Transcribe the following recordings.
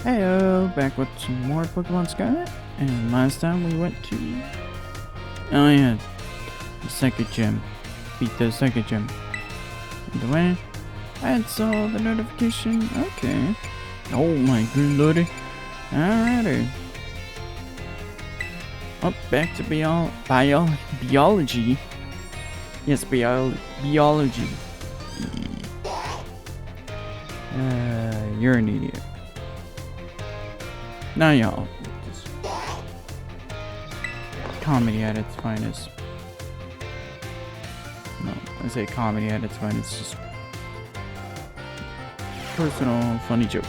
Heyo, back with some more Pokemon Scarlet. And last time we went to... Oh yeah, the second gym. Beat the second gym. By the way, I saw the notification. Okay. Oh my good lordy. Alrighty. Up back to biology. Yes, biology. You're an idiot. Now y'all, just comedy at its finest. No, I say comedy at its finest. Just personal, funny joke.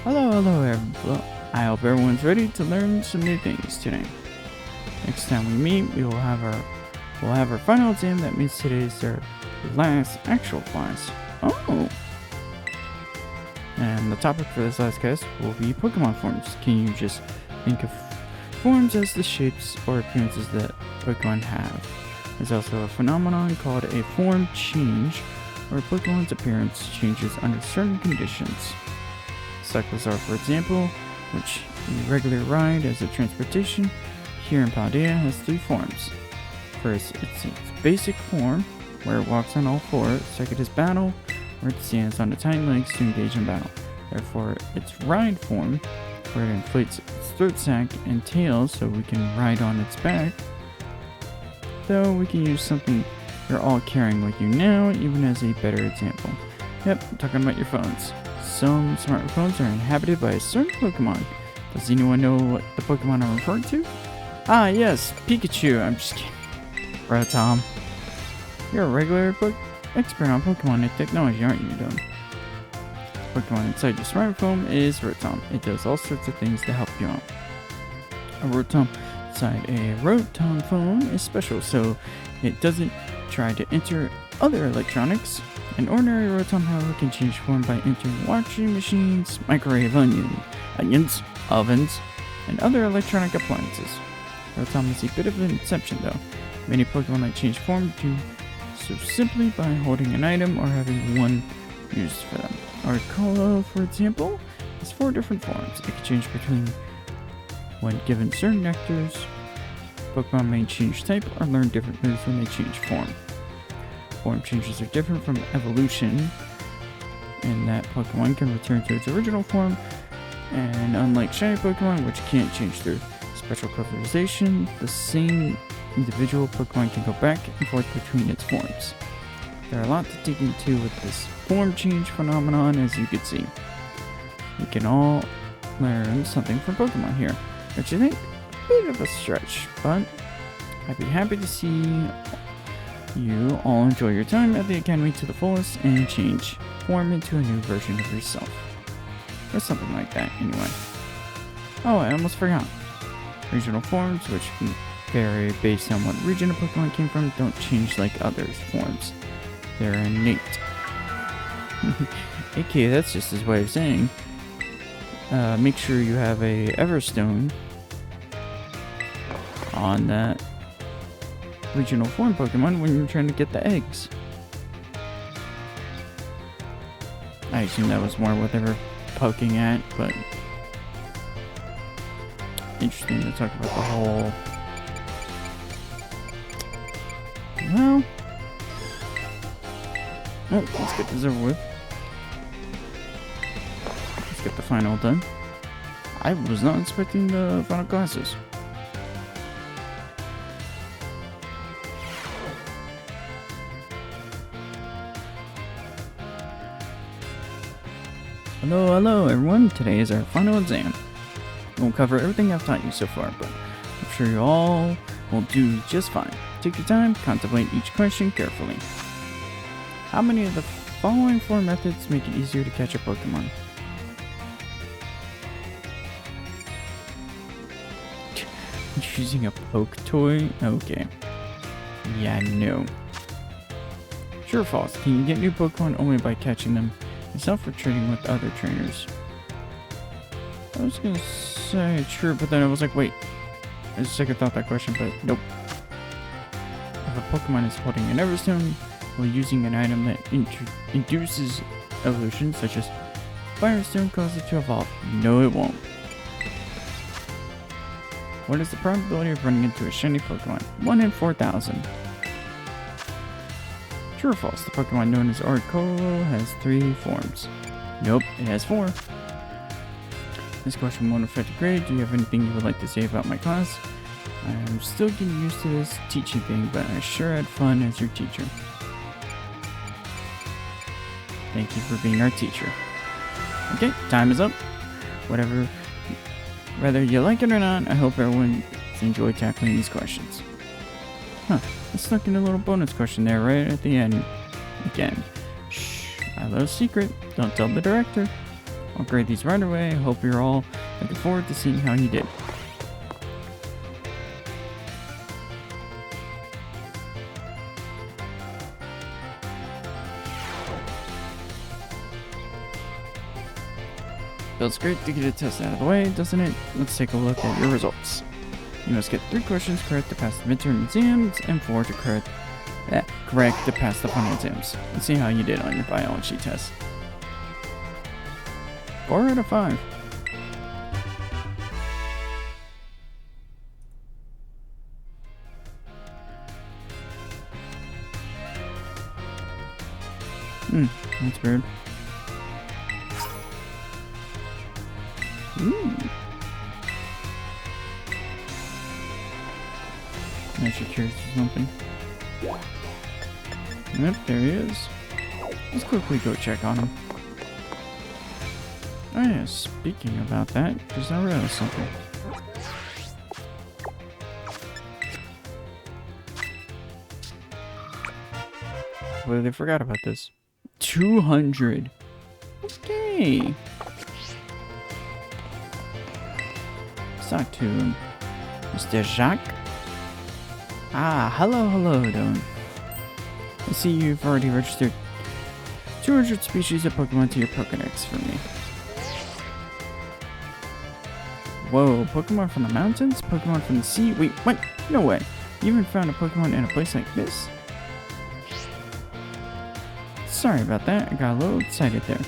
Hello, everyone. I hope everyone's ready to learn some new things today. Next time we meet, we'll have our final exam. That means today is our last actual class. Oh. And the topic for this last class will be Pokemon forms. Can you just think of forms as the shapes or appearances that Pokemon have? There's also a phenomenon called a form change, where Pokemon's appearance changes under certain conditions. Cyclosaur, for example, which we regularly ride as a transportation here in Paldea, has three forms. First, it's its basic form, where it walks on all fours. Second is battle, where it stands on its hind legs to engage in battle. Therefore, its ride form, where it inflates its throat sac and tail so we can ride on its back. Though we can use something you're all carrying with you now, even as a better example. Yep, I'm talking about your phones. Some smartphones are inhabited by a certain Pokemon. Does anyone know what the Pokemon I'm referring to? Ah, yes, Pikachu. I'm just kidding. Bro, Tom. You're a regular expert on Pokemon and technology, aren't you, Dom? Pokemon inside your smartphone is Rotom. It does all sorts of things to help you out. A Rotom inside a Rotom phone is special, so it doesn't try to enter other electronics. An ordinary Rotom, however, can change form by entering washing machines, microwave onions, ovens, and other electronic appliances. Rotom is a bit of an exception, though. Many Pokemon that change form do so simply by holding an item or having one used for them. Arcolo, for example, has 4 different forms. It can change between when given certain nectars. Pokemon may change type or learn different moves when they change form. Form changes are different from evolution in that Pokemon can return to its original form, and unlike shiny Pokemon, which can't change through special colorization, the same individual Pokemon can go back and forth between its forms. There are a lot to dig into with this form change phenomenon, as you can see. We can all learn something from Pokemon here, which I think is a bit of a stretch, but I'd be happy to see you all enjoy your time at the Academy to the fullest and change form into a new version of yourself. Or something like that, anyway. Oh, I almost forgot. Regional forms, which can vary based on what region a Pokemon came from, don't change like others' forms. They're innate. Okay, that's just his way of saying, make sure you have a Everstone on that regional form Pokemon when you're trying to get the eggs. I assume that was more what they were poking at, but interesting to talk about the whole... Well, let's get this over with. Let's get the final done. I was not expecting the final classes. Hello everyone. Today is our final exam. We'll cover everything I've taught you so far, but I'm sure you all will do just fine. Take your time, contemplate each question carefully. How many of the following 4 methods make it easier to catch a Pokemon? Using a poke toy? Okay. Yeah, no. True or false? Can you get new Pokemon only by catching them yourself or trading with other trainers? I was gonna say true, but then I was like, wait. I just second thought that question, but nope. If a Pokemon is holding an Everstone while using an item that induces evolution, such as Firestone, cause it to evolve. No, it won't. What is the probability of running into a shiny Pokemon? 1 in 4,000. True or false? The Pokemon known as Arcolo has 3 forms. Nope, it has 4. This question won't affect your grade. Do you have anything you would like to say about my class? I'm still getting used to this teaching thing, but I sure had fun as your teacher. Thank you for being our teacher. Okay, time is up. Whether you like it or not, I hope everyone enjoyed tackling these questions. Huh, I snuck in a little bonus question there right at the end. Again. Shh, I love secret. Don't tell the director. I'll grade these right away. I hope you're all looking forward to seeing how you did. Feels great to get a test out of the way, doesn't it? Let's take a look at your results. You must get 3 questions correct to pass the midterm exams and 4 to correct to pass the final exams. Let's see how you did on your biology test. 4 out of 5. That's weird. Ooh. I should curious or something. Yep, there he is. Let's quickly go check on him. Oh yeah, speaking about that, just I realized something. Completely forgot about this. 200. Okay. Talk to him. Mr. Jacques? Ah, hello, Don. I see you've already registered 200 species of Pokemon to your Pokédex for me. Whoa, Pokemon from the mountains? Pokemon from the sea? Wait, what? No way. You even found a Pokemon in a place like this? Sorry about that, I got a little excited there.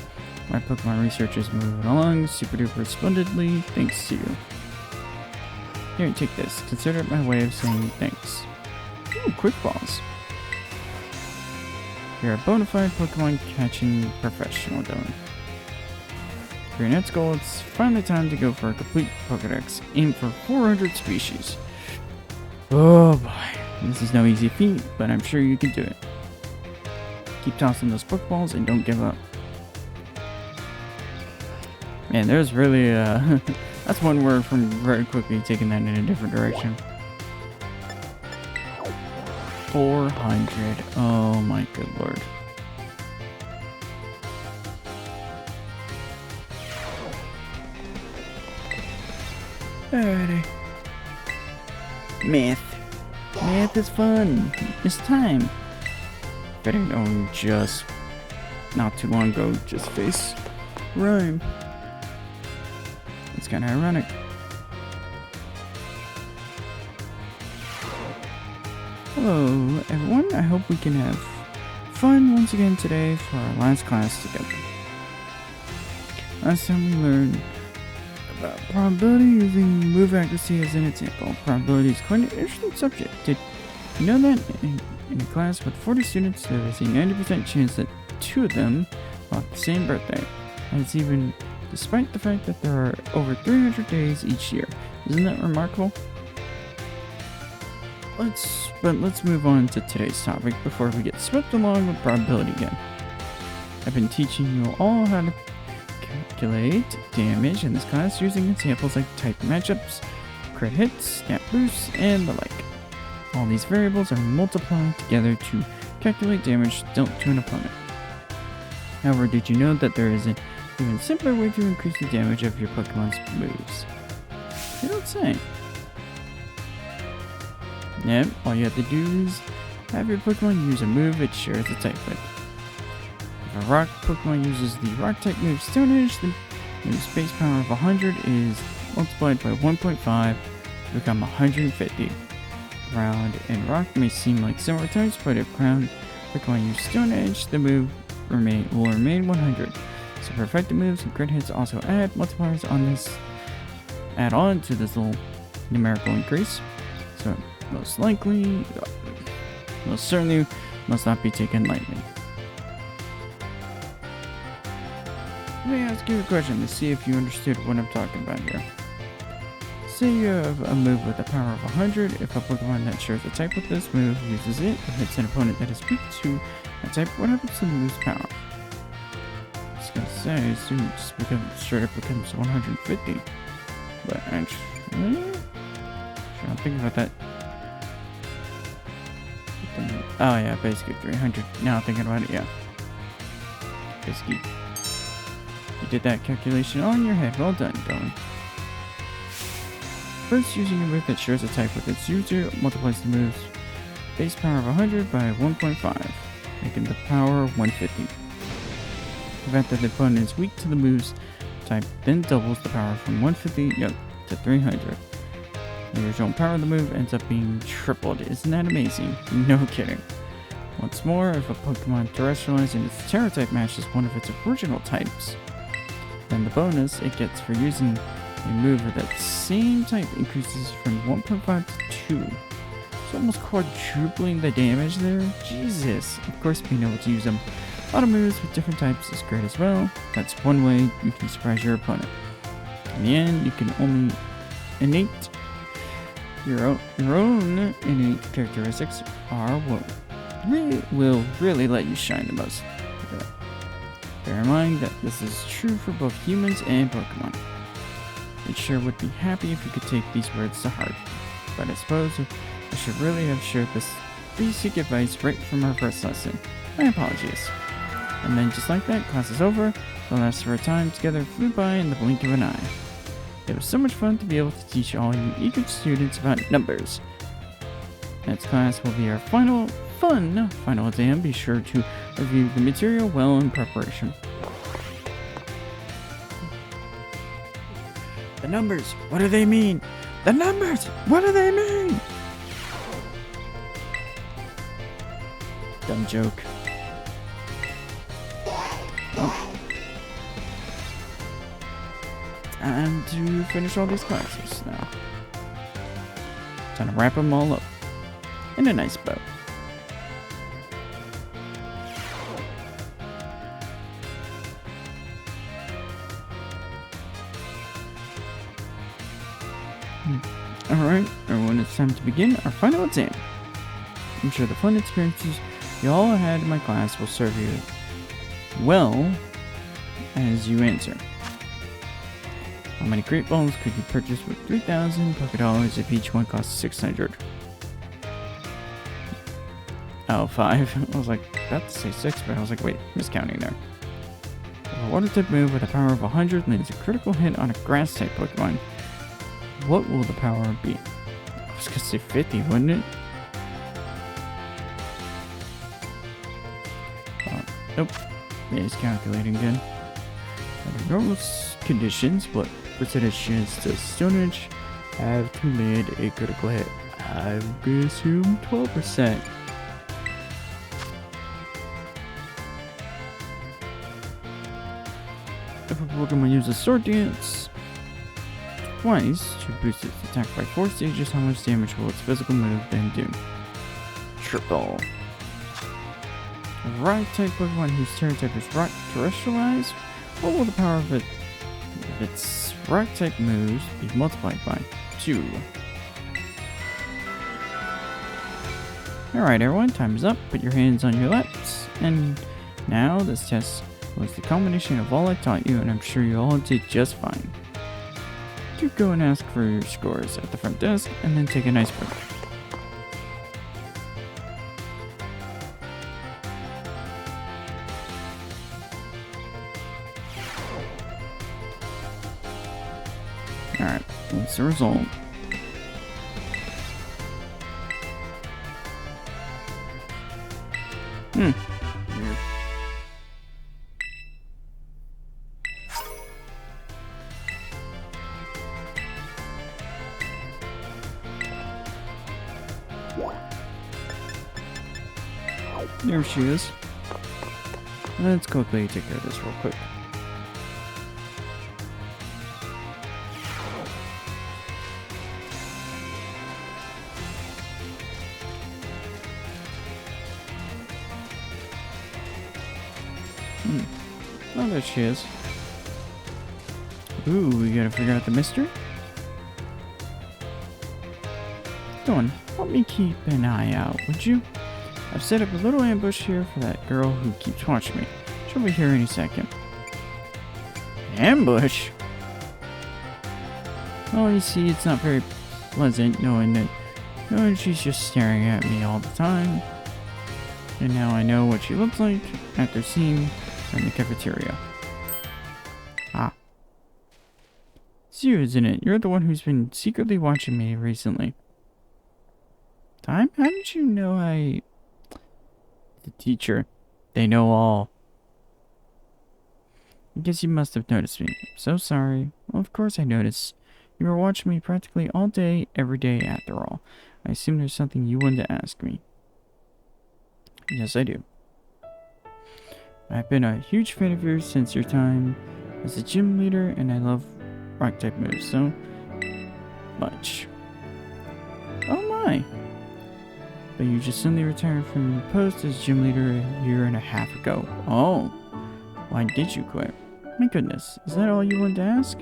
My Pokemon research is moving along super duper splendidly, thanks to you. Here, take this. Consider it my way of saying thanks. Ooh, quick balls. You're a bona fide Pokemon catching professional, Don. For your next goal, it's finally time to go for a complete Pokédex. Aim for 400 species. Oh boy, this is no easy feat, but I'm sure you can do it. Keep tossing those Pokeballs and don't give up. Man, there's really that's one word from very quickly taking that in a different direction. 400. Oh my good lord. Alrighty. Math is fun. It's time. Betting on just not too long ago, just face rhyme. It's kind of ironic. Hello, everyone. I hope we can have fun once again today for our last class together. Last time we learned about probability using move accuracy as an example. Probability is quite an interesting subject. Did you know that in a class with 40 students, there is a 90% chance that 2 of them will have the same birthday? And it's even despite the fact that there are over 300 days each year. Isn't that remarkable? Let's move on to today's topic before we get swept along with probability again. I've been teaching you all how to calculate damage in this class using examples like type matchups, crit hits, stat boosts, and the like. All these variables are multiplied together to calculate damage dealt to an opponent. However, did you know that there is an even simpler way to increase the damage of your Pokemon's moves? You don't say. Yep, all you have to do is have your Pokemon use a move it shares a type with. If a rock Pokemon uses the rock type move Stone Edge, the move's base power of 100 is multiplied by 1.5 to become 150. Ground and rock may seem like similar types, but if ground Pokemon use Stone Edge, the move will remain 100. Super effective moves and crit hits also add multipliers on this. Add on to this little numerical increase. So most certainly must not be taken lightly. Let me ask you a question to see if you understood what I'm talking about here. Say you have a move with a power of 100. If a Pokemon that shares a type with this move uses it and hits an opponent that is weak to that type, what happens to the move's power? I was gonna say, soon it just straight up becomes 150. But actually, I'm thinking about that. Oh yeah, basically 300. Now thinking about it, yeah. Basically, you did that calculation on your head. Well done, darling. First, using a move that shares a type with its user multiplies the move's base power of 100 by 1.5, making the power 150. The fact that the opponent is weak to the move's type then doubles the power from 150 to 300. The original power of the move ends up being tripled. Isn't that amazing? No kidding. What's more, if a Pokemon terrestrialized and its Terra type matches one of its original types, then the bonus it gets for using a move of that same type increases from 1.5 to 2. So almost quadrupling the damage there. Jesus. Of course, being able to use a lot of moves with different types is great as well. That's one way you can surprise your opponent. In the end, you can only innate your own innate characteristics are what will really let you shine the most. Bear in mind that this is true for both humans and Pokemon. It sure would be happy if you could take these words to heart, but I suppose I should really have shared this basic advice right from our first lesson. My apologies. And then just like that, class is over. The last of our time together flew by in the blink of an eye. It was so much fun to be able to teach all you eager students about numbers. Next class will be our final exam. Be sure to review the material well in preparation. The numbers, what do they mean? The numbers, what do they mean? Dumb joke. Oh. Time to finish all these classes now. Time to wrap them all up in a nice bow. Alright, everyone, it's time to begin our final exam. I'm sure the fun experiences you all had in my class will serve you well as you answer. How many Great Balls could you purchase with 3,000 Pokédollars if each one costs 600? Oh, 5. I was like, about to say 6, but I was like, wait, miscounting there. If a water type move with a power of 100 lands a critical hit on a grass type Pokemon, what will the power be? I was gonna say 50, wouldn't it? Nope. Yeah, he's calculating again. Under normal conditions, what percentage chance does Stone Edge have to land a critical hit? I'm gonna assume 12%. If a Pokemon uses Sword Dance twice to boost its attack by 4 stages, how much damage will its physical move then do? Triple. A rock type Pokemon whose Terra type is rock terrestrialized, what will the power of its rock type moves be multiplied by 2? Alright everyone, time is up. Put your hands on your laps. And now this test was the combination of all I taught you, and I'm sure you all did just fine. Do go and ask for your scores at the front desk, and then take a nice break. Alright, what's the result? Weird. There she is. Let's quickly take care of this real quick. Oh, there she is. Ooh, we gotta figure out the mystery. Dawn, help me keep an eye out, would you? I've set up a little ambush here for that girl who keeps watching me. She'll be here any second. Ambush? Oh, you see, it's not very pleasant knowing she's just staring at me all the time. And now I know what she looks like after seeing her in the cafeteria. Ah. It's you, isn't it? You're the one who's been secretly watching me recently. Time? How did you know The teacher. They know all. I guess you must have noticed me. I'm so sorry. Well, of course I noticed. You were watching me practically all day, every day after all. I assume there's something you wanted to ask me. Yes, I do. I've been a huge fan of yours since your time as a gym leader, and I love rock-type moves so much. Oh my! But you just suddenly retired from your post as gym leader a year and a half ago. Oh, why did you quit? My goodness, is that all you wanted to ask?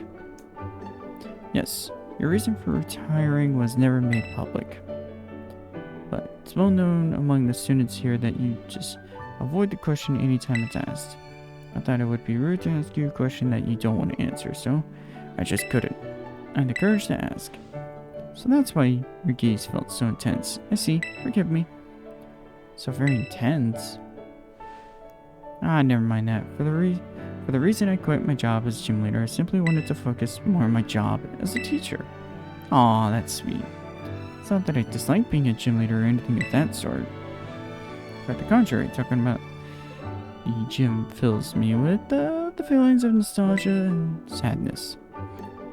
Yes, your reason for retiring was never made public. But it's well known among the students here that you just avoid the question anytime it's asked. I thought it would be rude to ask you a question that you don't want to answer, so I just couldn't. I had the courage to ask. So that's why your gaze felt so intense. I see, forgive me. So very intense. Ah, never mind that. For the reason I quit my job as gym leader, I simply wanted to focus more on my job as a teacher. Aw, that's sweet. It's not that I dislike being a gym leader or anything of that sort. Quite the contrary, talking about the gym fills me with the feelings of nostalgia and sadness.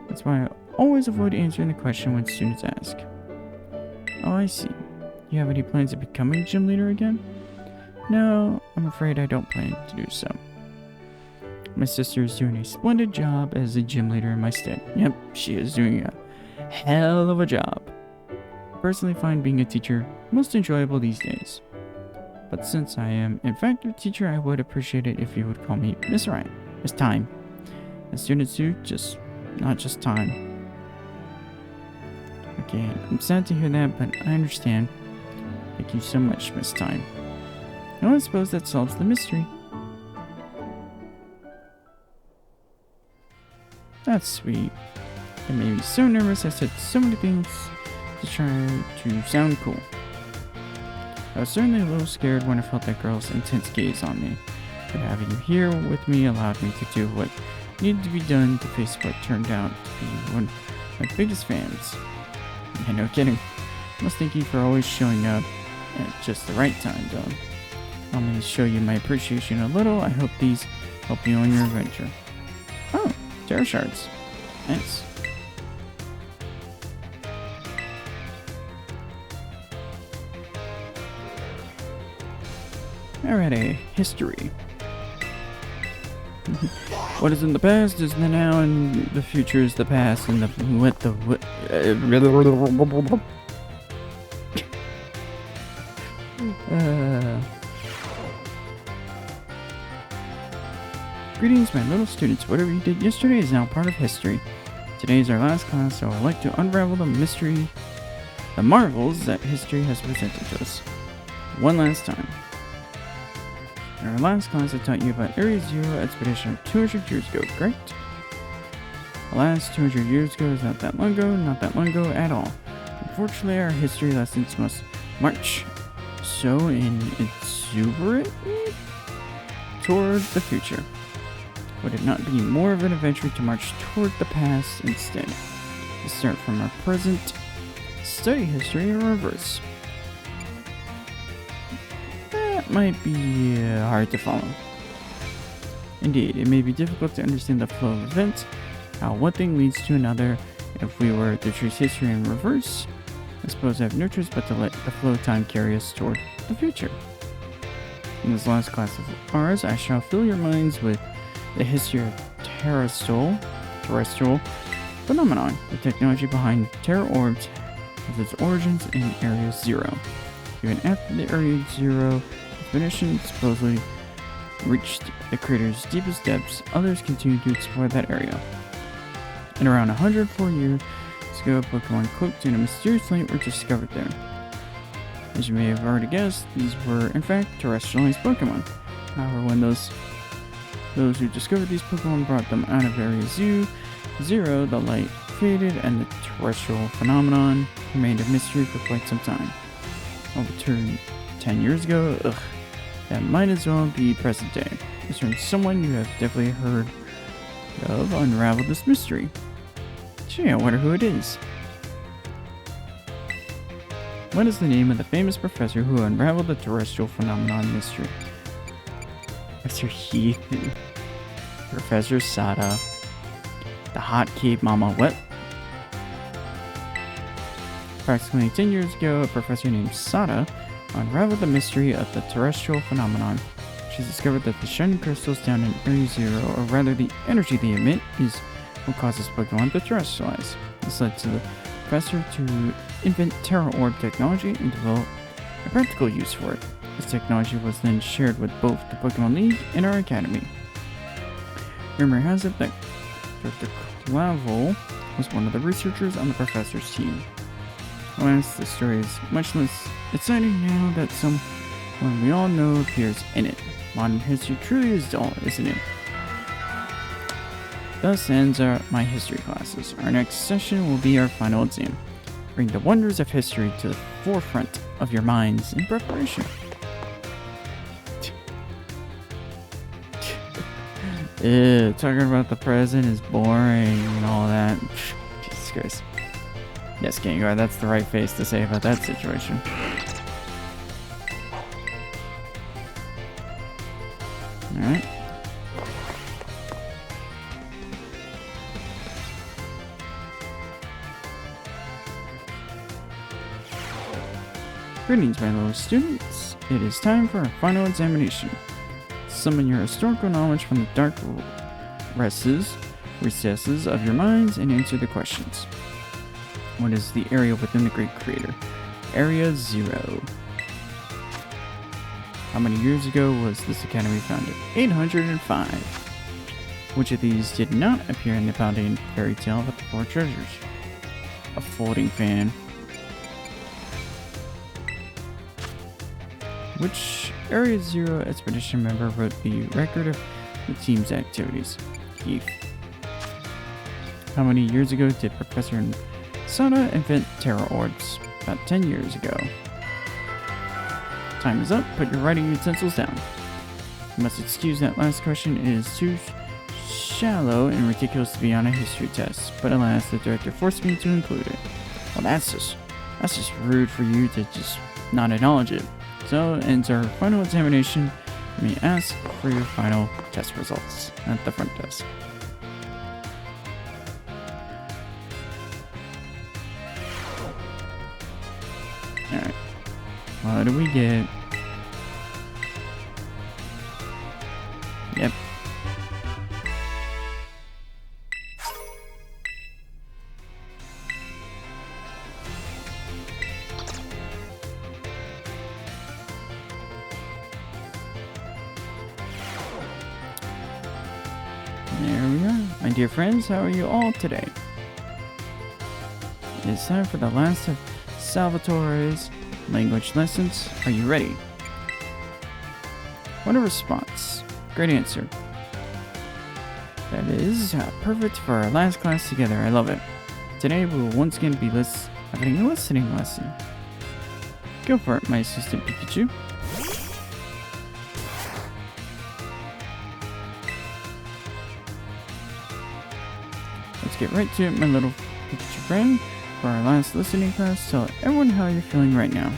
That's why I always avoid answering the question when students ask. Oh, I see. You have any plans of becoming a gym leader again? No, I'm afraid I don't plan to do so. My sister is doing a splendid job as a gym leader in my stead. Yep, she is doing a hell of a job. I personally find being a teacher most enjoyable these days. But since I am in fact a teacher, I would appreciate it if you would call me Miss Ryan. Miss Time. As students do, not just time. Okay, I'm sad to hear that, but I understand. Thank you so much, Miss Time. Now I suppose that solves the mystery. That's sweet. It made me so nervous I said so many things to try to sound cool. I was certainly a little scared when I felt that girl's intense gaze on me, but having you here with me allowed me to do what needed to be done to face what turned out to be one of my biggest fans. And no kidding. I must thank you for always showing up at just the right time, though. I'm going to show you my appreciation a little. I hope these help you on your adventure. Oh, tarot shards. Nice. Alright, a history. What is in the past is the now, and the future is the past, and Greetings, my little students. Whatever you did yesterday is now part of history. Today is our last class, so I'd like to unravel the mystery, the marvels that history has presented to us. One last time. In our last class, I taught you about Area Zero expedition of 200 years ago, correct? The last 200 years ago is not that long ago at all. Unfortunately, our history lessons must march so exuberantly toward the future. Would it not be more of an adventure to march toward the past instead? To start from our present, study history in reverse. Might be hard to follow. Indeed, it may be difficult to understand the flow of events, how one thing leads to another. If we were to trace history in reverse, I suppose I have no choice but to let the flow of time carry us toward the future. In this last class of ours, I shall fill your minds with the history of terrestrial phenomenon. The technology behind terror orbs has its origins in Area Zero. Even after the Area Zero expedition supposedly reached the crater's deepest depths, others continued to explore that area. And around 104 years ago, Pokemon cloaked in a mysterious light were discovered there. As you may have already guessed, these were in fact terrestrialized Pokemon. However, when those who discovered these Pokemon brought them out of Area Zero, the light faded and the terrestrial phenomenon remained a mystery for quite some time. Over 10 years ago, that might as well be present day. This from someone you have definitely heard of unraveled this mystery. Gee, I wonder who it is. What is the name of the famous professor who unraveled the terrestrial phenomenon mystery? Professor Heath. Professor Sada. The hot Cape Mama what? Approximately 10 years ago, a professor named Sada unraveled the mystery of the terrestrial phenomenon. She discovered that the shining crystals down in Area Zero, or rather the energy they emit, is what causes Pokemon to terrestrialize. This led to the professor to invent Terra Orb technology and develop a practical use for it. This technology was then shared with both the Pokemon League and our Academy. Rumor has it that Dr. Clavel was one of the researchers on the professor's team. Alas, the story is much less exciting now that someone we all know appears in it. Modern history truly is dull, isn't it? Thus ends my history classes. Our next session will be our final exam. Bring the wonders of history to the forefront of your minds in preparation. Talking about the present is boring and all that. Jesus Christ. Yes, Gengar, that's the right face to say about that situation. Alright. Greetings, my little students. It is time for our final examination. Summon your historical knowledge from the dark recesses of your minds and answer the questions. What is the area within the Great Crater? Area Zero. How many years ago was this academy founded? 805. Which of these did not appear in the founding fairy tale about the four treasures? A folding fan. Which Area Zero expedition member wrote the record of the team's activities? Heath. How many years ago did Professor Sada invent Terra Orbs? About 10 years ago. Time is up. Put your writing utensils down. You must excuse that last question. It is too shallow and ridiculous to be on a history test. But alas, the director forced me to include it. Well, that's just rude for you to just not acknowledge it. So ends our final examination. Let me ask for your final test results at the front desk. Alright. What do we get? Yep. There we are. My dear friends, how are you all today? It's time for the last of Salvatore's language lessons. Are you ready? What a response. Great answer. That is perfect for our last class together. I love it. Today we will once again be having a listening lesson. Go for it, my assistant Pikachu. Let's get right to it, my little Pikachu friend. For our last listening class, tell everyone how you're feeling right now.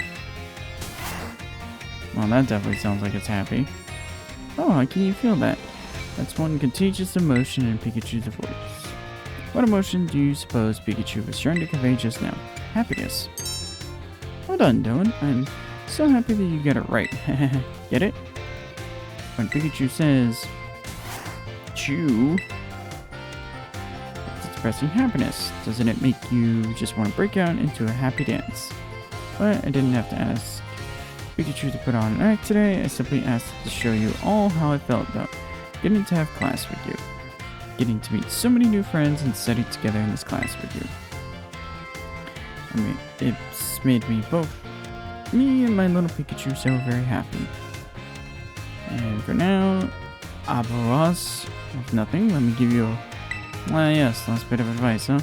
Well, that definitely sounds like it's happy. Oh, how can you feel that? That's one contagious emotion in Pikachu's voice. What emotion do you suppose Pikachu was trying to convey just now? Happiness. Well done, Dylan. I'm so happy that you got it right. Get it? when Pikachu says, chew, it's expressing happiness. Doesn't it make you just want to break out into a happy dance? But I didn't have to ask Pikachu to put on an act today. I simply asked to show you all how I felt about getting to have class with you. Getting to meet so many new friends and study together in this class with you. I mean, it's made me me and my little Pikachu so very happy. And for now, Abaros, if nothing, let me give you last bit of advice, huh?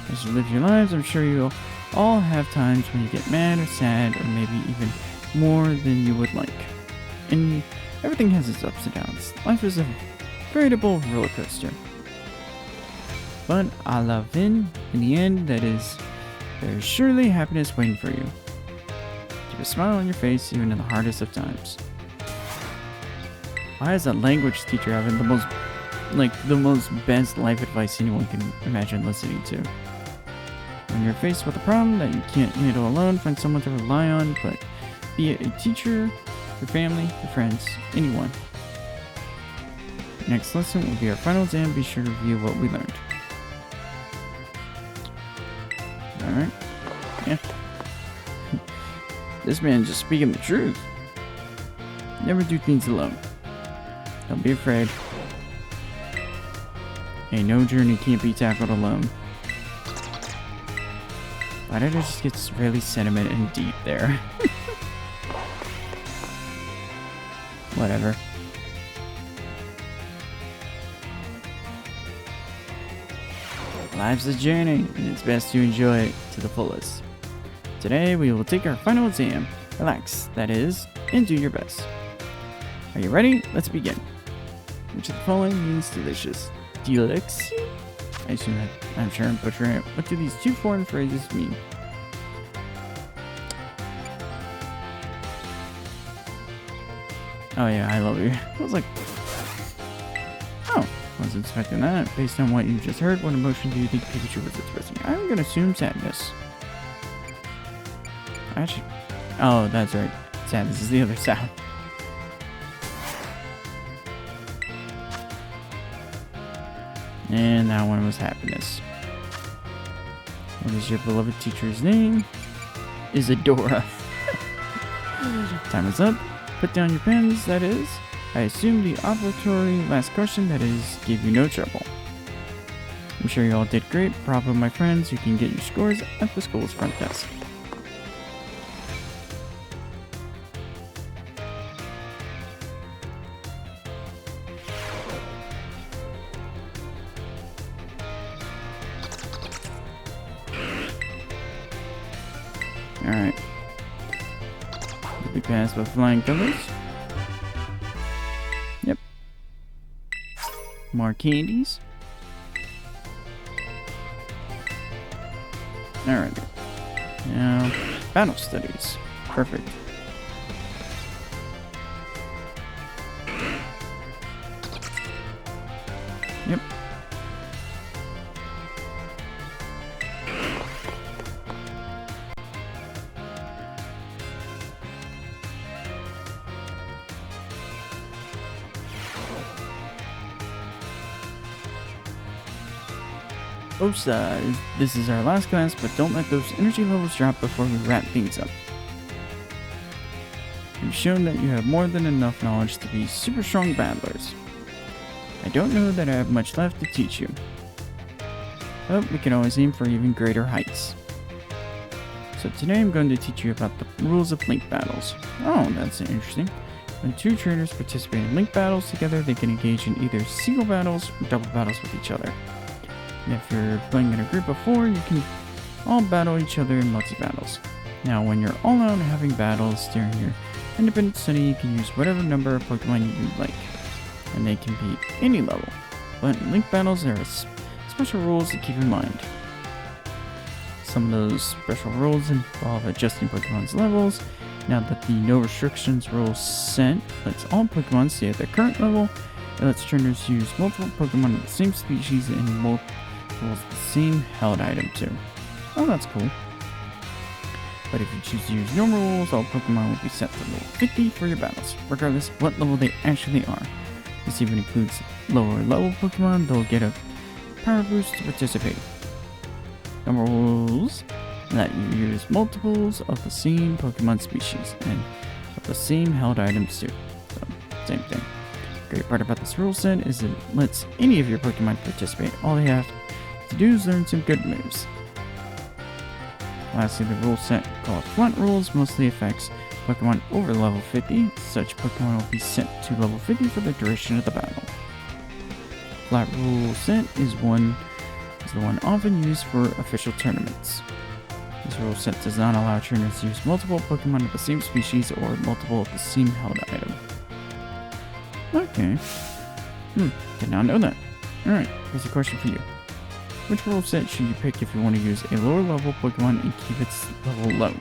As you live your lives, I'm sure you'll all have times when you get mad or sad, or maybe even more than you would like. And everything has its ups and downs. Life is a veritable roller coaster. But à la fin, in the end, there's surely happiness waiting for you. Keep a smile on your face even in the hardest of times. Why is a language teacher having the most best life advice anyone can imagine listening to? When you're faced with a problem that you can't handle alone, find someone to rely on, but be it a teacher, your family, your friends, anyone. Next lesson will be our final exam. Be sure to review what we learned. Alright. Yeah. This man's just speaking the truth. Never do things alone. Don't be afraid. Hey, no journey can't be tackled alone. Why did it just get really sentiment and deep there? Whatever. Life's a journey, and it's best to enjoy it to the fullest. Today, we will take our final exam. Relax, that is, and do your best. Are you ready? Let's begin. Which of the following means delicious? Delix? I assume that I'm sure I'm butchering it. What do these two foreign phrases mean? Oh yeah, I love you. I was like, oh, wasn't expecting that. Based on what you just heard, what emotion do you think Pikachu was expressing? I'm gonna assume sadness. Actually, oh, that's right. Sadness is the other sound. And that one was happiness. What is your beloved teacher's name? Isadora. Time is up. Put down your pens, that is. I assume the obligatory last question, that is, gave you no trouble. I'm sure you all did great. Bravo, my friends. You can get your scores at the school's front desk. Alright. Did we pass with flying colors? Yep. More candies. Alright. Now, battle studies. Perfect. Yep. Oops, this is our last class, but don't let those energy levels drop before we wrap things up. You've shown that you have more than enough knowledge to be super strong battlers. I don't know that I have much left to teach you, but we can always aim for even greater heights. So today I'm going to teach you about the rules of link battles. Oh, that's interesting. When two trainers participate in link battles together, they can engage in either single battles or double battles with each other. And if you're playing in a group of 4, you can all battle each other in multi-battles. Now, when you're all out having battles during your independent study, you can use whatever number of Pokemon you like, and they can be any level. But in link battles, there are special rules to keep in mind. Some of those special rules involve adjusting Pokemon's levels. Now that the no restrictions rule set lets all Pokemon stay at their current level, it lets trainers use multiple Pokemon of the same species and multiple the same held item too. Oh, that's cool. But if you choose to use normal rules, all Pokemon will be set to level 50 for your battles, regardless of what level they actually are. This even includes lower level Pokemon, they'll get a power boost to participate. Normal rules let you use multiples of the same Pokemon species and of the same held items too. So, same thing. The great part about this rule set is it lets any of your Pokemon participate. All they have to do is learn some good moves. Lastly, the rule set called Flat Rules mostly affects Pokemon over level 50. Such Pokemon will be set to level 50 for the duration of the battle. Flat Rule set is the one often used for official tournaments. This rule set does not allow trainers to use multiple Pokemon of the same species or multiple of the same held item. Okay. Did not know that. Alright, here's a question for you. Which rule set should you pick if you want to use a lower level Pokemon and keep its level low?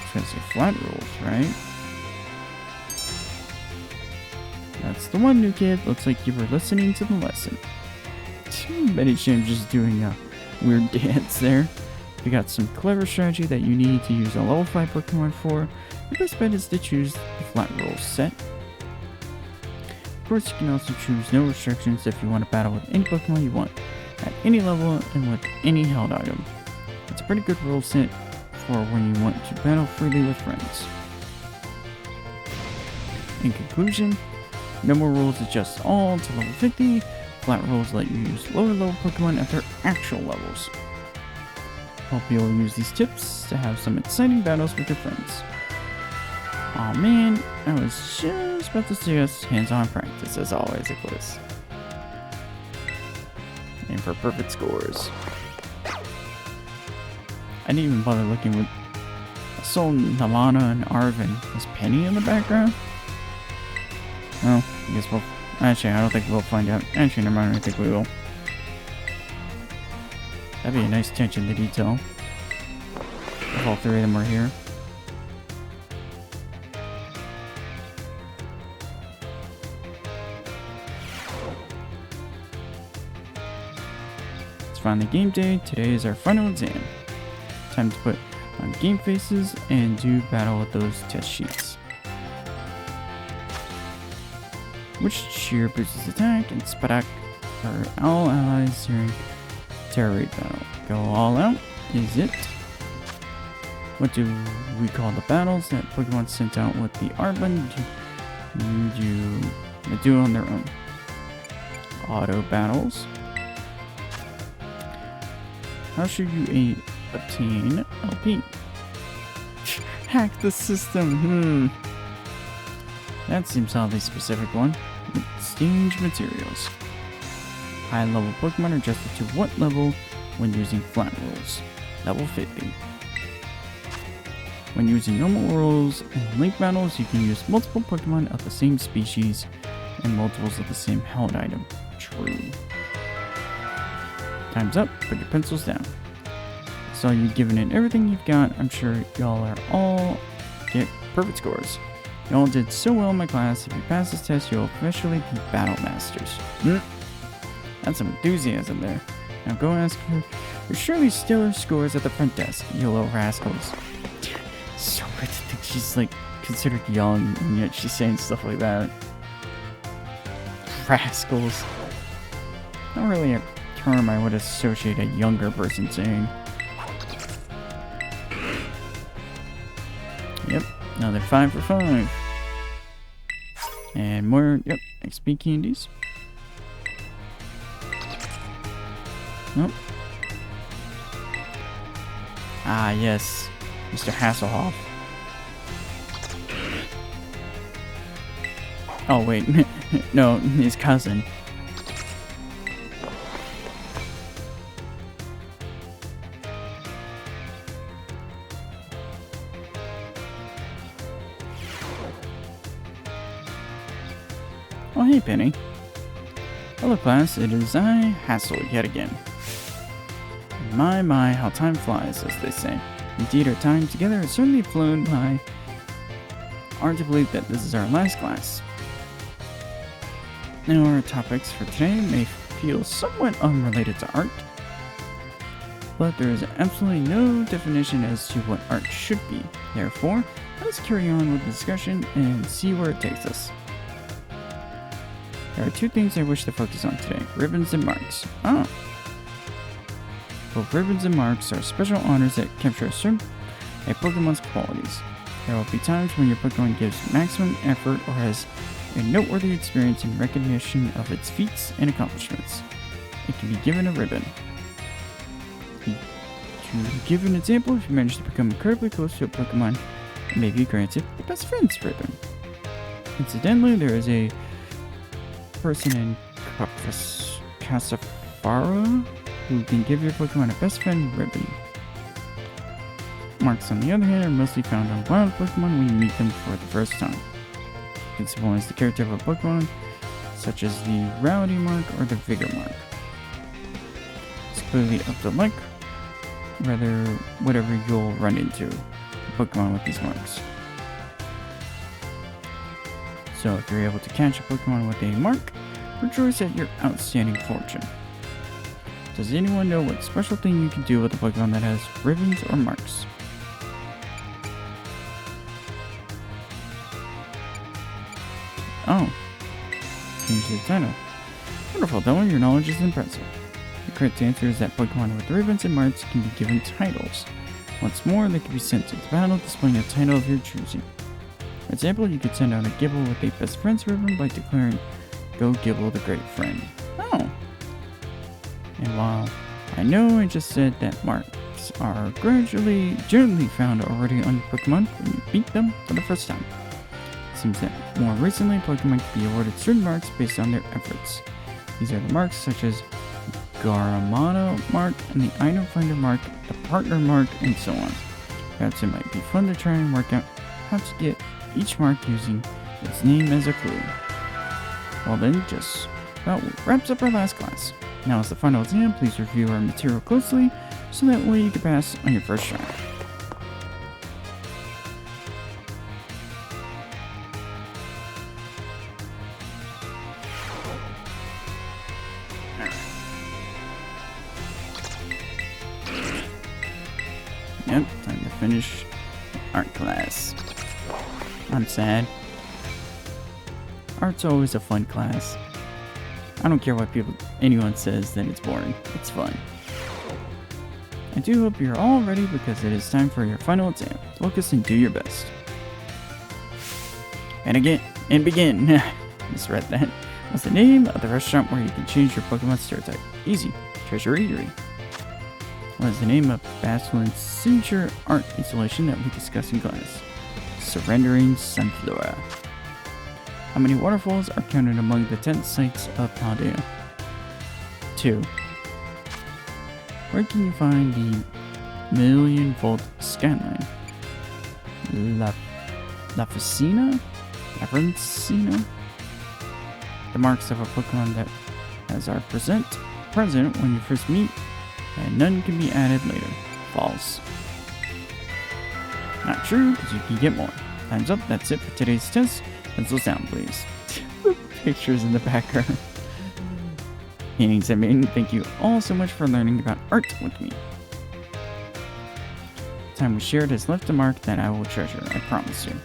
It's gonna say flat rules, right? That's the one, new kid. Looks like you were listening to the lesson. Too many just doing a weird dance there. If you got some clever strategy that you need to use a level 5 Pokemon for, the best bet is to choose the flat rules set. Of course, you can also choose no restrictions if you want to battle with any Pokemon you want, at any level and with any held item. It's a pretty good rule set for when you want to battle freely with friends. In conclusion, no more rules adjust all to level 50. Flat rules let you use lower level Pokemon at their actual levels. Hope you'll use these tips to have some exciting battles with your friends. Aw man, I was just about to suggest hands-on practice as always at Quiz. Aim for perfect scores. I didn't even bother looking with Sol, Nalana, and Arvin. Is Penny in the background? Well, I guess we'll... Actually, I don't think we'll find out. Actually, never mind, I think we will. That'd be a nice attention to detail. If all three of them were here. It's finally game day. Today is our final exam. Time to put on game faces and do battle with those test sheets. Which cheer boosts attack and Spadak for all allies during Terra Raid battle. Go all out is it. What do we call the battles that Pokemon sent out with the R button do on their own? Auto battles. How should you obtain LP? Hack the system. That seems oddly specific one. Exchange materials. High level Pokemon are adjusted to what level when using flat rules? Level 50. When using normal rules and link battles, you can use multiple Pokemon of the same species and multiples of the same held item. True. Time's up. Put your pencils down. So you've given it everything you've got. I'm sure y'all are all get perfect scores. Y'all did so well in my class. If you pass this test, you'll officially be Battle Masters. That's some enthusiasm there. Now go ask her your surely stellar scores at the front desk, you little rascals. So weird to think she's like considered young, and yet she's saying stuff like that. Rascals. Not really a term I would associate a younger person saying. Yep, another 5 for 5. And more, XP candies. Nope. Ah, yes. Mr. Hasselhoff. Oh, wait. No, his cousin. Oh, hey, Penny. Hello, class. It is I, Hassel, yet again. My, how time flies, as they say. Indeed, our time together has certainly flown by. Hard to believe that this is our last class. Now, our topics for today may feel somewhat unrelated to art. but there is absolutely no definition as to what art should be. Therefore, let's carry on with the discussion and see where it takes us. There are two things I wish to focus on today, ribbons and marks. Oh. Both ribbons and marks are special honors that capture a Pokemon's qualities. There will be times when your Pokemon gives maximum effort or has a noteworthy experience in recognition of its feats and accomplishments. It can be given a ribbon. To give an example, if you manage to become incredibly close to a Pokemon, it may be granted the Best Friends ribbon. Incidentally, there is a person in Casafara who can give your Pokemon a Best Friend ribbon. Marks, on the other hand, are mostly found on wild Pokemon when you meet them for the first time. You can symbolize the character of a Pokemon, such as the Rowdy mark or the Vigor mark. It's clearly up to luck, rather whatever you'll run into Pokemon with these marks. So if you're able to catch a Pokemon with a mark, rejoice at your outstanding fortune. Does anyone know what special thing you can do with a Pokemon that has ribbons or marks? Oh. Change the title. Wonderful, Delma, your knowledge is impressive. The correct answer is that Pokemon with ribbons and marks can be given titles. What's more, they can be sent into battle displaying a title of your choosing. For example, you could send out a Gibble with a Best Friends ribbon by declaring, "Go Gibble the Great Friend." Oh! And while I know I just said that marks are generally found already on your Pokemon when you beat them for the first time, it seems that more recently Pokemon can be awarded certain marks based on their efforts. These are the marks such as Garamana mark and the Item Finder mark, the Partner mark, and so on. Perhaps it might be fun to try and work out how to get each mark using its name as a clue. Well then, just about wraps up our last class. Now as the final exam, please review our material closely so that way you can pass on your first try. Yep, time to finish art class. I'm sad. Art's always a fun class. I don't care what anyone says that it's boring. It's fun. I do hope you're all ready because it is time for your final exam. Focus and do your best. And begin. Misread that. What's the name of the restaurant where you can change your Pokemon stereotype? Easy. Treasure Eatery. What is the name of Baswelin's signature art installation that we discussed in class? Surrendering Sunflora. How many waterfalls are counted among the 10 sites of Paldea? 2. Where can you find the million-volt skyline? La Ficina? The marks of a Pokemon that are present when you first meet, and none can be added later. False. Not true, because you can get more. Time's up, that's it for today's test. Pencils down, please. Pictures in the background. Paintings I made. Thank you all so much for learning about art with me. Time we shared has left a mark that I will treasure, I promise you.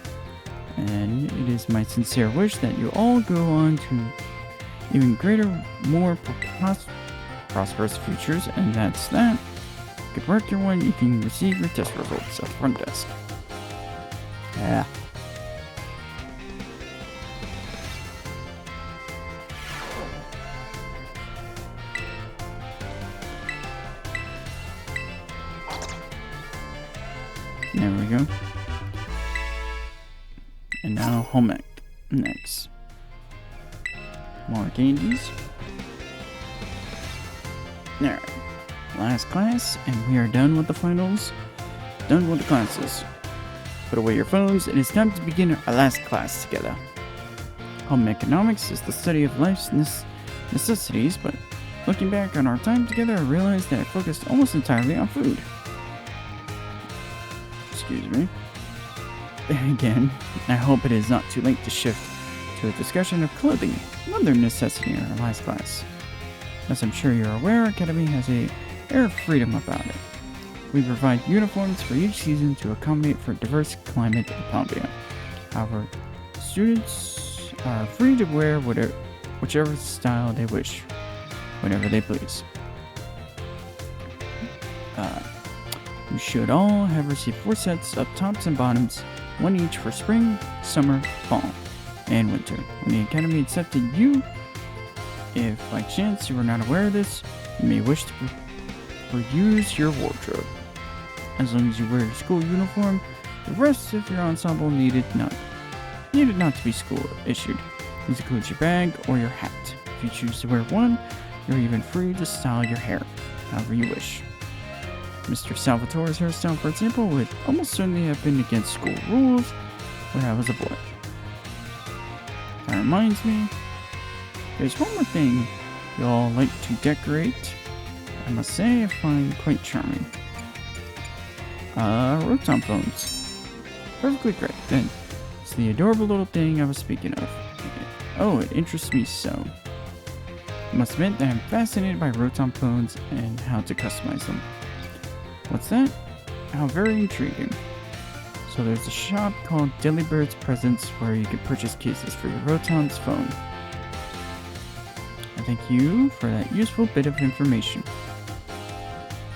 And it is my sincere wish that you all go on to even greater, more prosperous futures, and that's that. Good work, everyone. You can receive your test results at the front desk. Yeah. There we go. And now home ec next. More candies. Alright. Last class, and we are done with the finals. Done with the classes. Put away your phones, it is time to begin our last class together. Home economics is the study of life's necessities, but looking back on our time together, I realized that I focused almost entirely on food. Excuse me. Again, I hope it is not too late to shift to a discussion of clothing, another necessity in our last class. As I'm sure you're aware, Academy has a air of freedom about it. We provide uniforms for each season to accommodate for diverse climate in Palmvia. However, students are free to wear whichever style they wish, whenever they please. You should all have received 4 sets of tops and bottoms, 1 each for spring, summer, fall, and winter. When the Academy accepted you, if by chance you were not aware of this, you may wish to reuse your wardrobe. As long as you wear your school uniform, the rest of your ensemble needed not to be school issued. This includes your bag or your hat. If you choose to wear one, you're even free to style your hair however you wish. Mr. Salvatore's hairstyle, for example, would almost certainly have been against school rules when I was a boy. That reminds me, there's one more thing you all like to decorate. I must say I find quite charming. Rotom phones. Perfectly great. Then, it's the adorable little thing I was speaking of. Oh, it interests me so. I must admit that I'm fascinated by Rotom phones and how to customize them. What's that? How very intriguing. So there's a shop called Delibird's Presents where you can purchase cases for your Rotom's phone. I thank you for that useful bit of information.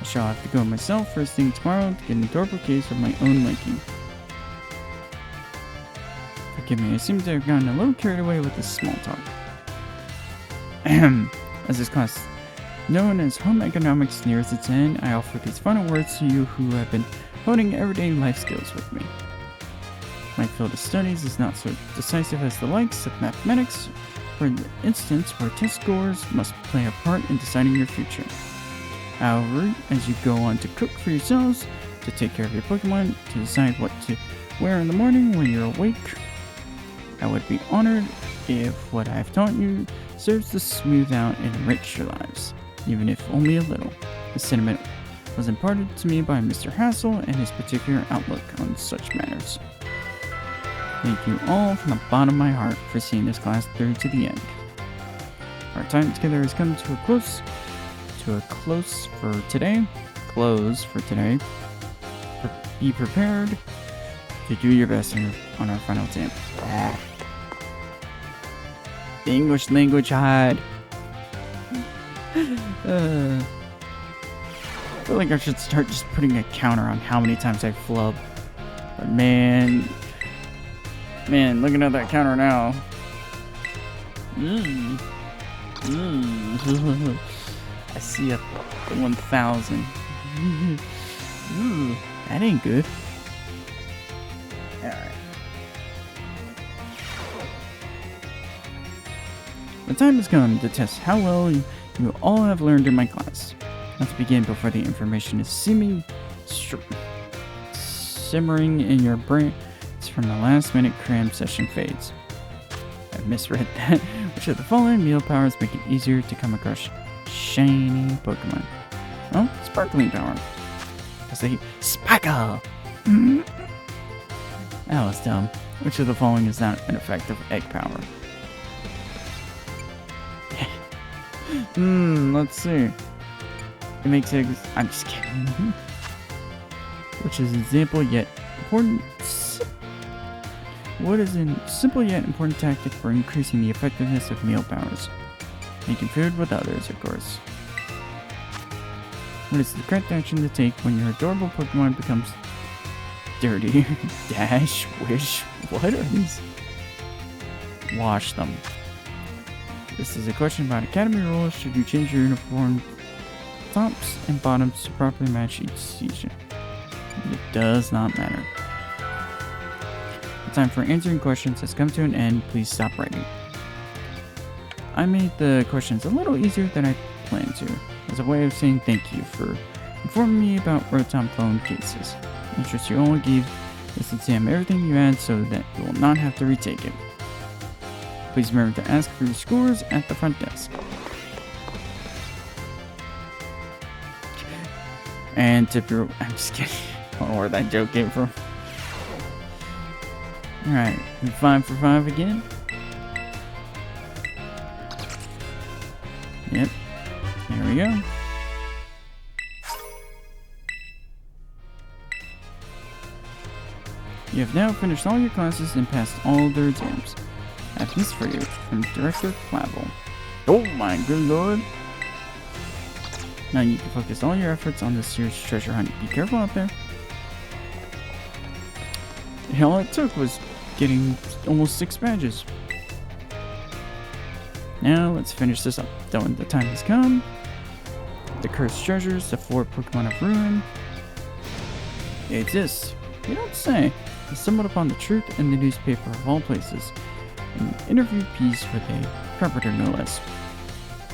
I shall have to go myself first thing tomorrow to get an adorable case of my own liking. Forgive me, I seem to have gotten a little carried away with this small talk. Ahem. As this class known as Home Economics nears its end, I offer these final words to you who have been honing everyday life skills with me. My field of studies is not so decisive as the likes of mathematics, for instance, where test scores must play a part in deciding your future. However, as you go on to cook for yourselves, to take care of your Pokemon, to decide what to wear in the morning when you're awake, I would be honored if what I've taught you serves to smooth out and enrich your lives, even if only a little. The sentiment was imparted to me by Mr. Hassel and his particular outlook on such matters. Thank you all from the bottom of my heart for seeing this class through to the end. Our time together has come to a close for today. Be prepared to do your best on our final exam. The English language hide. I feel like I should start just putting a counter on how many times I flub. But man, looking at that counter now. I see a 1,000. That ain't good. Alright. The time has come to test how well you all have learned in my class. Not to begin before the information is simmering in your brain. It's from the last minute cram session fades. I misread that. Which of the following meal powers make it easier to come across shiny Pokemon? Well, sparkling power. I say sparkle. That was dumb. Which of the following is not an effective egg power? Let's see. It makes eggs. I'm just kidding. Which is an example yet important. What is a simple yet important tactic for increasing the effectiveness of meal powers? Making food with others, of course. What is the correct action to take when your adorable Pokemon becomes dirty? Dash, wish, what are these? Wash them. This is a question about Academy rules. Should you change your uniform tops and bottoms to properly match each season? It does not matter. The time for answering questions has come to an end. Please stop writing. I made the questions a little easier than I planned to, as a way of saying thank you for informing me about Rotom phone cases. Interest you all gave this exam everything you had so that you will not have to retake it. Please remember to ask for your scores at the front desk. And tip your... I'm just kidding. I don't know where that joke came from. Alright, 5 for 5 again. Yep. There we go. You have now finished all your classes and passed all their exams. I have this for you from Director Clavel. Oh my good lord. Now you can focus all your efforts on this year's treasure hunt. Be careful out there. All it took was getting almost 6 badges. Now let's finish this up. The time has come. The cursed treasures, the 4 Pokemon of Ruin. They exist. You don't say. I stumbled upon the truth in the newspaper of all places. An interview piece with a carpenter, no less.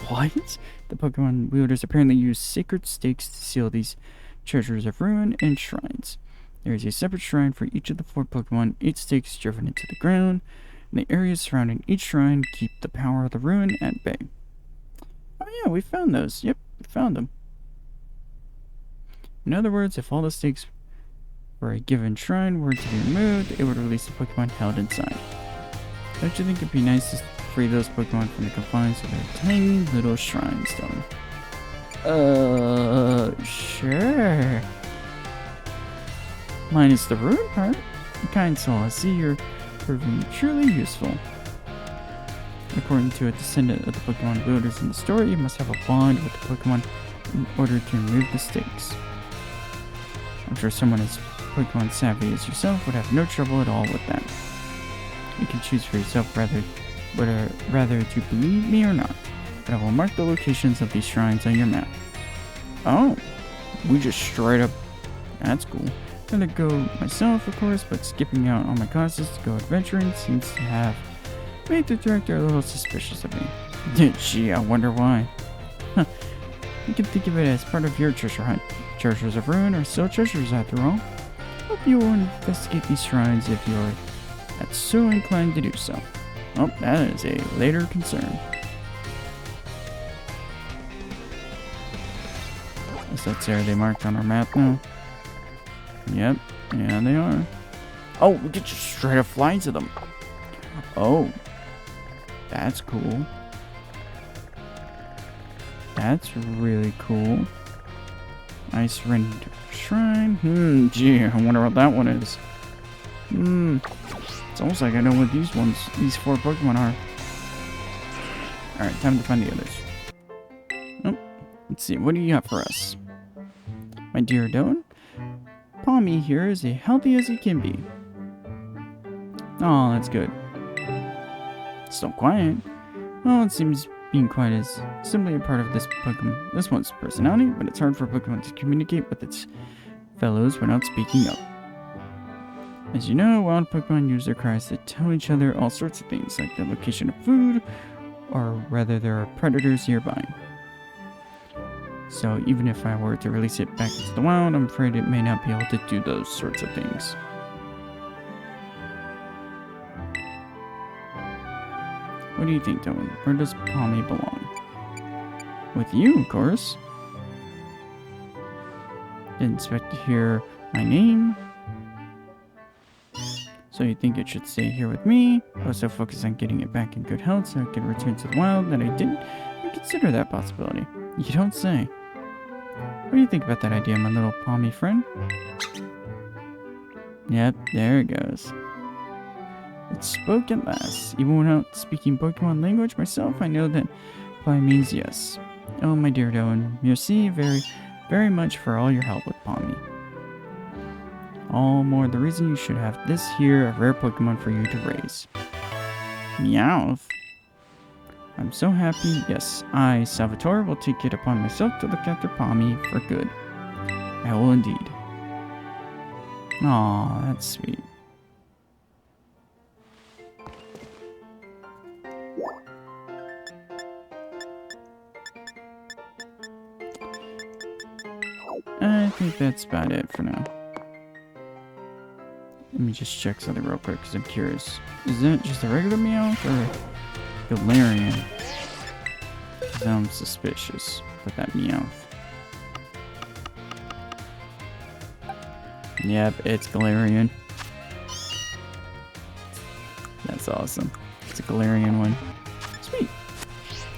What? The Pokemon wielders apparently use sacred stakes to seal these treasures of ruin and shrines. There is a separate shrine for each of the 4 Pokemon, 8 stakes driven into the ground, and the areas surrounding each shrine keep the power of the ruin at bay. Oh yeah, we found those. Yep, we found them. In other words, if all the stakes for a given shrine were to be removed, it would release the Pokemon held inside. Don't you think it'd be nice to free those Pokemon from the confines of their tiny little shrines, though? Sure. Minus the ruin part. Kind soul, I see you're proving truly useful. According to a descendant of the Pokemon wielders in the story, you must have a bond with the Pokemon in order to remove the stakes. I'm sure someone as Pokemon savvy as yourself would have no trouble at all with that. You can choose for yourself whether to believe me or not, but I will mark the locations of these shrines on your map. Oh, we just straight up... That's cool. I'm gonna go myself, of course, but skipping out on my classes to go adventuring seems to have made the director a little suspicious of me. Gee, I wonder why. Huh. You can think of it as part of your treasure hunt. Treasures of Ruin are still treasures after all. Hope you will investigate these shrines if you're so inclined to do so. Oh, that is a later concern. Guess that's there. They marked on our map now. Yep, yeah they are. Oh, we could just straight up fly to them. Oh, that's cool. That's really cool. Ice Rend Shrine. Gee, I wonder what that one is. It's almost like I know what these 4 Pokemon are. Alright, time to find the others. Oh, let's see, what do you have for us? My dear Doan, Palmy here is as healthy as he can be. Oh, that's good. Still quiet. Well, it seems being quiet is simply a part of this one's personality, but it's hard for Pokemon to communicate with its fellows without speaking up. As you know, wild Pokemon use their cries to tell each other all sorts of things, like the location of food, or whether there are predators nearby. So even if I were to release it back into the wild, I'm afraid it may not be able to do those sorts of things. What do you think, Dylan? Where does Palmy belong? With you, of course. Didn't expect to hear my name. So you think it should stay here with me? I was so focused on getting it back in good health so I could return to the wild that I didn't consider that possibility. You don't say. What do you think about that idea, my little Palmy friend? Yep, there it goes. It spoke at last. Even without speaking Pokemon language myself, I know that Palmy means yes. Oh, my dear Doan, merci very, very much for all your help with Palmy. All more the reason you should have this here, a rare Pokemon for you to raise. Meowth. I'm so happy. Yes, I, Salvatore, will take it upon myself to look after Palmy for good. I will indeed. Aw, that's sweet. I think that's about it for now. Let me just check something real quick because I'm curious. Is that just a regular Meowth or Galarian? Sounds suspicious with that Meowth. Yep, it's Galarian. That's awesome. It's a Galarian one. Sweet.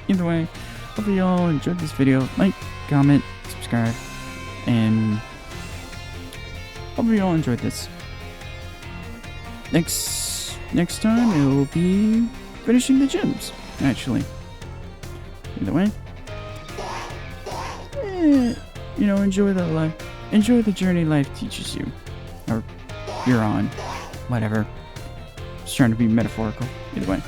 Either way, hope you all enjoyed this video. Like, comment, subscribe, and hope you all enjoyed this. Next time it will be finishing the gyms, actually. Either way, enjoy the life. Enjoy the journey life teaches you, or you're on, whatever. Just trying to be metaphorical. Either way.